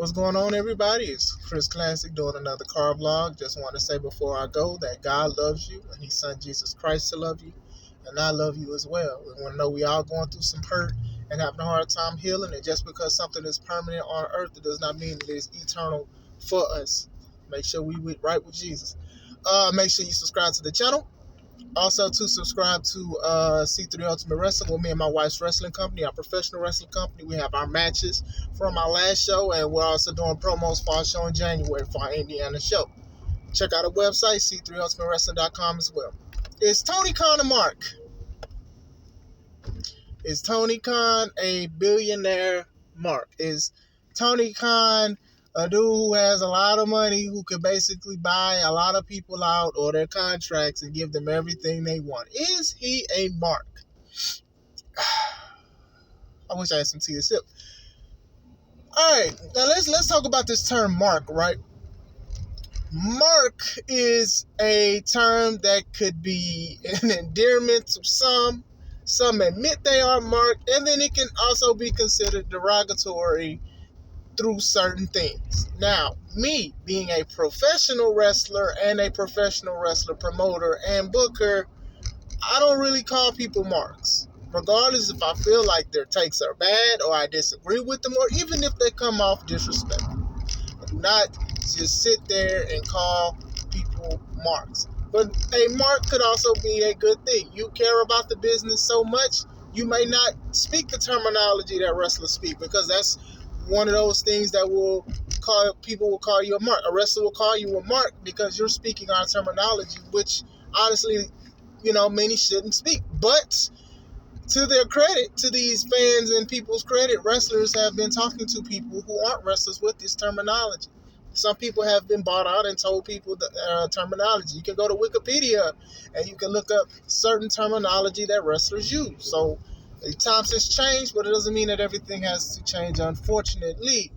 What's going on, everybody? It's Chris Classic doing another car vlog. Just want to say before I go that God loves you and He sent Jesus Christ to love you, and I love you as well. We want to know we all going through some hurt and having a hard time healing, and just because something is permanent on earth, it does not mean it is eternal for us. Make sure we right with Jesus. Make sure you subscribe to the channel. Also, to subscribe to C3 Ultimate Wrestling with me and my wife's wrestling company, our professional wrestling company. We have our matches from our last show, and we're also doing promos for our show in January for our Indiana show. Check out our website, c3ultimatewrestling.com as well. Is Tony Khan a mark? Is Tony Khan a billionaire mark? Is Tony Khan a dude who has a lot of money who can basically buy a lot of people out or their contracts and give them everything they want? Is he a mark? I wish I had some tea to sip. All right, now let's talk about this term mark, right? Mark is a term that could be an endearment to some. Some admit they are marked, and then it can also be considered derogatory through certain things. Now, me being a professional wrestler and a professional wrestler promoter and booker, I don't really call people marks. Regardless if I feel like their takes are bad or I disagree with them, or even if they come off disrespectful. I do not just sit there and call people marks. But a mark could also be a good thing. You care about the business so much, you may not speak the terminology that wrestlers speak, because that's one of those things that people will call you a mark. A wrestler will call you a mark because you're speaking our terminology, which honestly, many shouldn't speak. But to their credit, to these fans and people's credit, wrestlers have been talking to people who aren't wrestlers with this terminology. Some people have been bought out and told people the terminology. You can go to Wikipedia and you can look up certain terminology that wrestlers use. So times has changed, but it doesn't mean that everything has to change, unfortunately.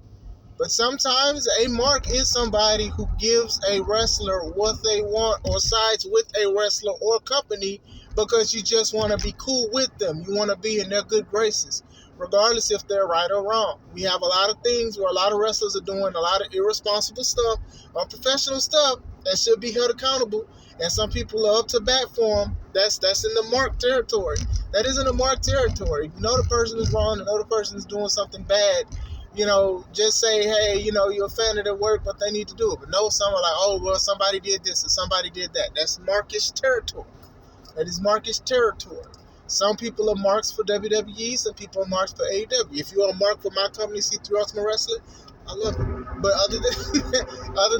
But sometimes a mark is somebody who gives a wrestler what they want or sides with a wrestler or company because you just want to be cool with them. You want to be in their good graces, regardless if they're right or wrong. We have a lot of things where a lot of wrestlers are doing a lot of irresponsible stuff, unprofessional stuff, that should be held accountable. And some people are up to bat for them. That's in the mark territory. That isn't a mark territory. If you know the person is wrong, you know the person is doing something bad, just say, hey, you're a fan of their work, but they need to do it. But no, someone like, oh, well, somebody did this and somebody did that. That's markish territory. That is markish territory. Some people are marks for WWE, some people are marks for AEW. If you are a mark for my company, C3 Ultimate Wrestling, I love it. But other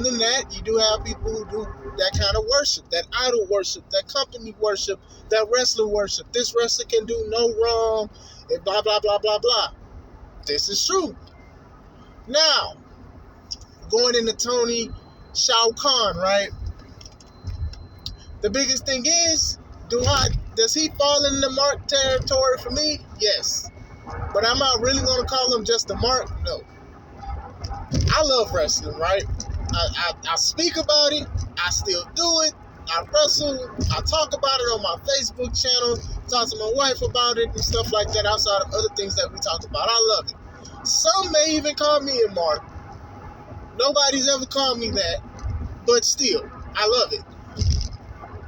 than that, you do have people who do that kind of worship, that idol worship, that company worship, that wrestler worship. This wrestler can do no wrong, and blah, blah, blah, blah, blah. This is true. Now, going into Tony Shao Kahn, right? The biggest thing is, does he fall in the mark territory for me? Yes. But am I really going to call him just a mark? No. I love wrestling, right? I speak about it. I still do it. I wrestle. I talk about it on my Facebook channel. Talk to my wife about it and stuff like that, outside of other things that we talked about. I love it. Some may even call me a mark. Nobody's ever called me that. But still, I love it.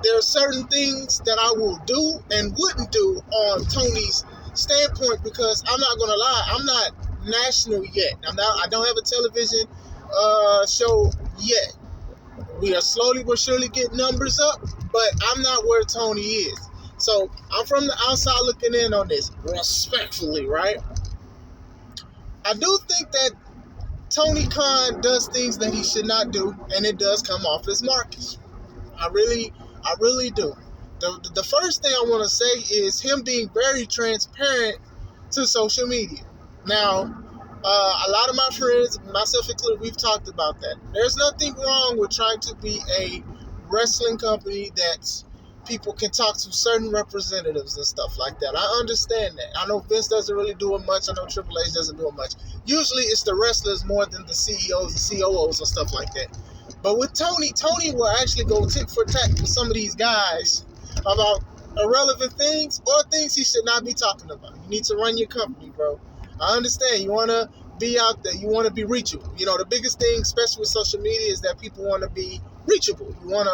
There are certain things that I will do and wouldn't do on Tony's standpoint, because I'm not going to lie, I'm not national yet. I don't have a television show yet. We are slowly but surely getting numbers up, but I'm not where Tony is. So I'm from the outside looking in on this, respectfully, right? I do think that Tony Khan does things that he should not do, and it does come off as markish. I really do. The first thing I want to say is him being very transparent to social media. Now, a lot of my friends, myself included, we've talked about that. There's nothing wrong with trying to be a wrestling company that people can talk to certain representatives and stuff like that. I understand that. I know Vince doesn't really do it much. I know Triple H doesn't do it much. Usually it's the wrestlers more than the CEOs and COOs and stuff like that. But with Tony will actually go tit for tat with some of these guys about irrelevant things or things he should not be talking about. You need to run your company, bro. I understand you want to be out there. You want to be reachable. You know, the biggest thing, especially with social media, is that people want to be reachable. You want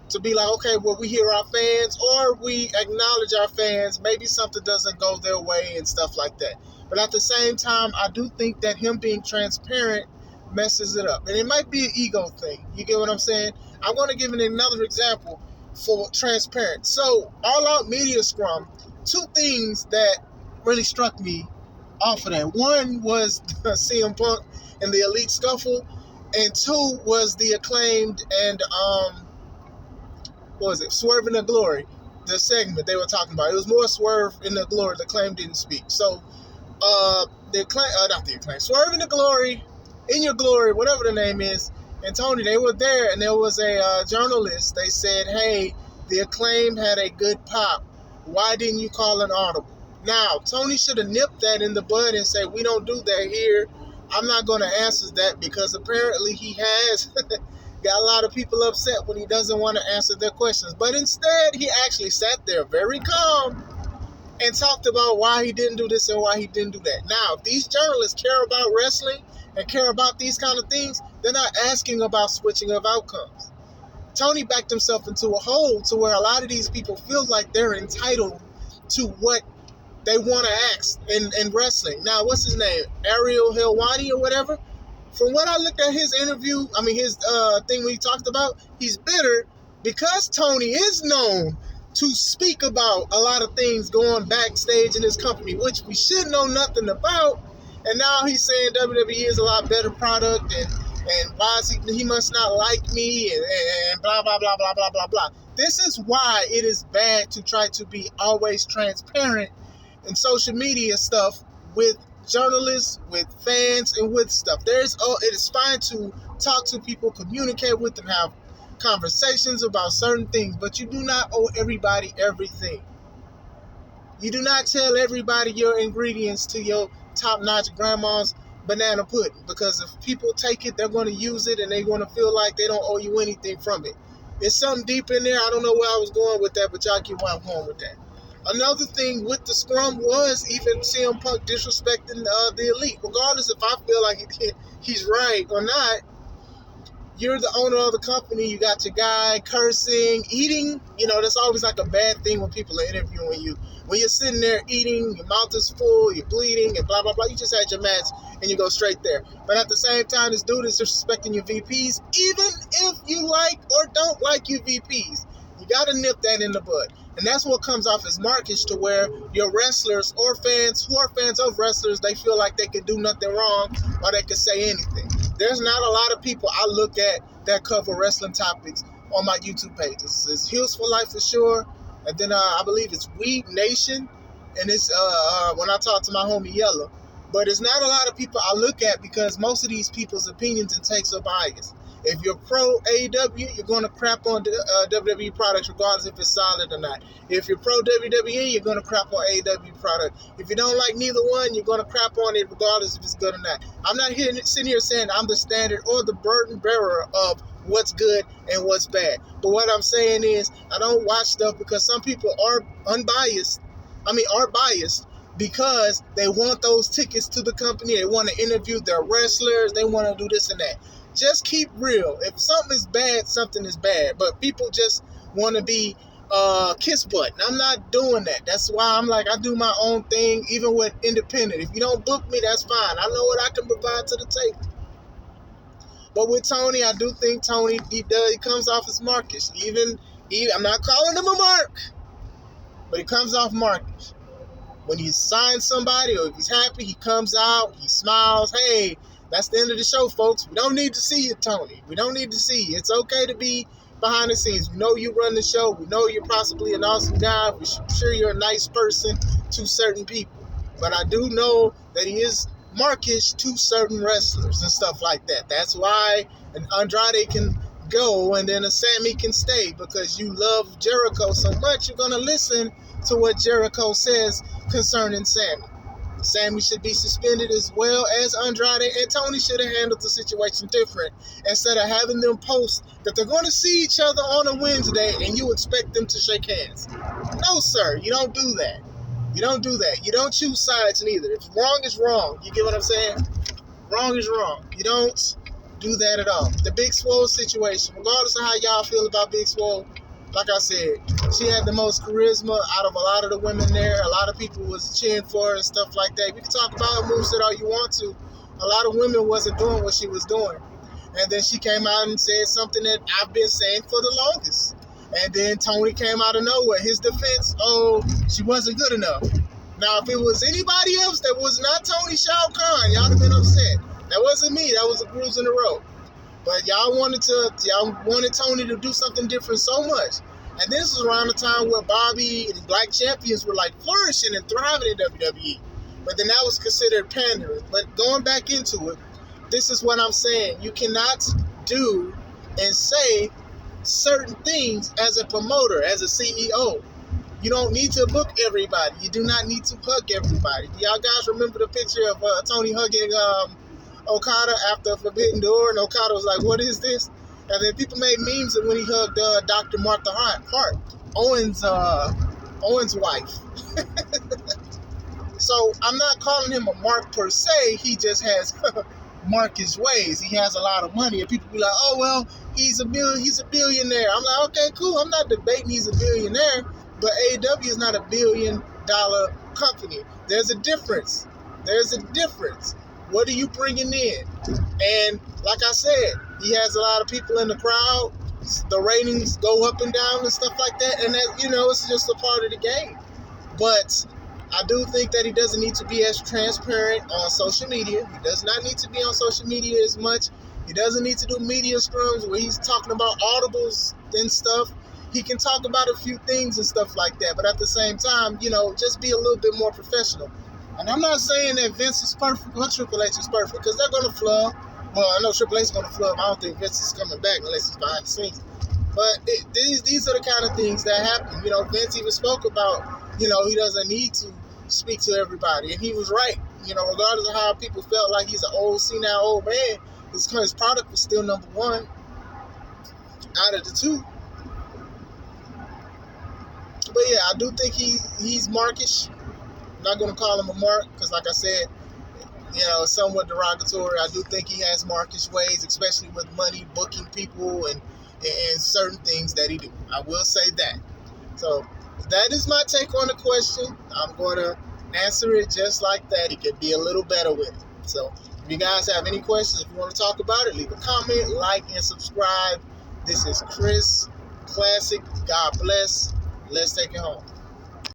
to be like, okay, well, we hear our fans, or we acknowledge our fans. Maybe something doesn't go their way and stuff like that. But at the same time, I do think that him being transparent messes it up. And it might be an ego thing. You get what I'm saying? I want to give another example for transparent. So, All Out Media Scrum, two things that really struck me off of that. One was CM Punk and the Elite Scuffle, and two was the Acclaimed and what was it? Swerve in the Glory, the segment they were talking about. It was more Swerve in the Glory. The Acclaimed didn't speak. So the Acclaimed, not the Acclaimed, Swerve in the Glory, In Your Glory, whatever the name is, and Tony, they were there, and there was a journalist. They said, hey, the Acclaimed had a good pop. Why didn't you call an audible? Now, Tony should have nipped that in the bud and said, we don't do that here. I'm not going to answer that, because apparently he has got a lot of people upset when he doesn't want to answer their questions. But instead, he actually sat there very calm and talked about why he didn't do this and why he didn't do that. Now, if these journalists care about wrestling and care about these kind of things, they're not asking about switching of outcomes. Tony backed himself into a hole to where a lot of these people feel like they're entitled to what they want to ask in wrestling. Now, what's his name? Ariel Helwani or whatever? From what I looked at his interview, his thing we talked about, he's bitter because Tony is known to speak about a lot of things going backstage in his company, which we should know nothing about. And now he's saying WWE is a lot better product, and why is he must not like me, and blah, blah, blah, blah, blah, blah, blah. This is why it is bad to try to be always transparent in social media stuff with journalists, with fans, and with stuff. It is fine to talk to people, communicate with them, have conversations about certain things, but you do not owe everybody everything. You do not tell everybody your ingredients to your top-notch grandma's banana pudding, because if people take it, they're going to use it, and they're going to feel like they don't owe you anything from it. There's something deep in there. I don't know where I was going with that, but y'all get where I'm going with that. Another thing with the scrum was even CM Punk disrespecting the Elite. Regardless if I feel like he's right or not, you're the owner of the company. You got your guy cursing, eating. You know, that's always like a bad thing when people are interviewing you. When you're sitting there eating, your mouth is full, you're bleeding, and blah, blah, blah. You just had your match, and you go straight there. But at the same time, this dude is disrespecting your VPs, even if you like or don't like your VPs. You got to nip that in the bud. And that's what comes off as markish, to where your wrestlers or fans who are fans of wrestlers, they feel like they can do nothing wrong or they can say anything. There's not a lot of people I look at that cover wrestling topics on my YouTube pages. It's Heels for Life for sure. And then I believe it's Weed Nation. And it's when I talk to my homie Yellow. But it's not a lot of people I look at, because most of these people's opinions and takes are biased. If you're pro AEW, you're going to crap on WWE products regardless if it's solid or not. If you're pro WWE, you're going to crap on AEW product. If you don't like neither one, you're going to crap on it regardless if it's good or not. I'm not sitting here saying I'm the standard or the burden bearer of what's good and what's bad. But what I'm saying is, I don't watch stuff because some people are biased because they want those tickets to the company. They want to interview their wrestlers. They want to do this and that. Just keep real. If something is bad, something is bad. But people just want to be kiss butt. And I'm not doing that. That's why I'm like, I do my own thing, even with independent. If you don't book me, that's fine. I know what I can provide to the table. But with Tony, I do think Tony, he comes off as markish. Even I'm not calling him a mark, but he comes off markish. When he signs somebody or if he's happy, he comes out, he smiles. Hey, that's the end of the show, folks. We don't need to see you, Tony. We don't need to see you. It's okay to be behind the scenes. We know you run the show. We know you're possibly an awesome guy. We're sure you're a nice person to certain people. But I do know that he is markish to certain wrestlers and stuff like that. That's why an Andrade can go and then a Sammy can stay, because you love Jericho so much, you're going to listen to what Jericho says concerning Sammy. Sammy should be suspended as well as Andrade, and Tony should have handled the situation different. Instead of having them post that they're going to see each other on a Wednesday and you expect them to shake hands. No, sir, you don't do that. You don't do that. You don't choose sides neither. If wrong is wrong. You get what I'm saying? Wrong is wrong. You don't do that at all. The Big Swole situation, regardless of how y'all feel about Big Swole, like I said, she had the most charisma out of a lot of the women there. A lot of people was cheering for her and stuff like that. We can talk about her moveset all you want to. A lot of women wasn't doing what she was doing. And then she came out and said something that I've been saying for the longest. And then Tony came out of nowhere. His defense, oh, she wasn't good enough. Now, if it was anybody else that was not Tony Shao Kahn, y'all have been upset. That wasn't me. That was a bruise in the road. But y'all wanted Tony to do something different so much. And this was around the time where Bobby and Black Champions were like flourishing and thriving in WWE. But then that was considered pandering. But going back into it, this is what I'm saying. You cannot do and say certain things as a promoter, as a CEO. You don't need to book everybody. You do not need to hug everybody. Do y'all guys remember the picture of Tony hugging Okada after Forbidden Door? And Okada was like, what is this? And then people made memes of when he hugged Dr. Martha Hart, Owen's wife. So I'm not calling him a mark per se. He just has Marcus ways. He has a lot of money, and people be like, "Oh well, he's a billionaire." I'm like, okay, cool. I'm not debating he's a billionaire, but AEW is not a $1 billion company. There's a difference. What are you bringing in? And like I said, he has a lot of people in the crowd. The ratings go up and down and stuff like that, and that, it's just a part of the game. But I do think that he doesn't need to be as transparent on social media. He does not need to be on social media as much. He doesn't need to do media scrums where he's talking about audibles and stuff. He can talk about a few things and stuff like that, but at the same time, just be a little bit more professional. And I'm not saying that Vince is perfect or Triple H is perfect, because they're going to flub. Well, I know Triple H is going to flub. I don't think Vince is coming back unless he's behind the scenes. But these are the kind of things that happen. Vince even spoke about, he doesn't need to speak to everybody. And he was right. Regardless of how people felt like he's an old, senile old man, his product was still number one out of the two. But yeah, I do think he's markish. I'm not going to call him a mark because, like I said, it's somewhat derogatory. I do think he has markish ways, especially with money, booking people, and certain things that he do. I will say that. So that is my take on the question. I'm going to answer it just like that. He could be a little better with it. So if you guys have any questions, if you want to talk about it, leave a comment, like, and subscribe. This is Chris Classic. God bless. Let's take it home.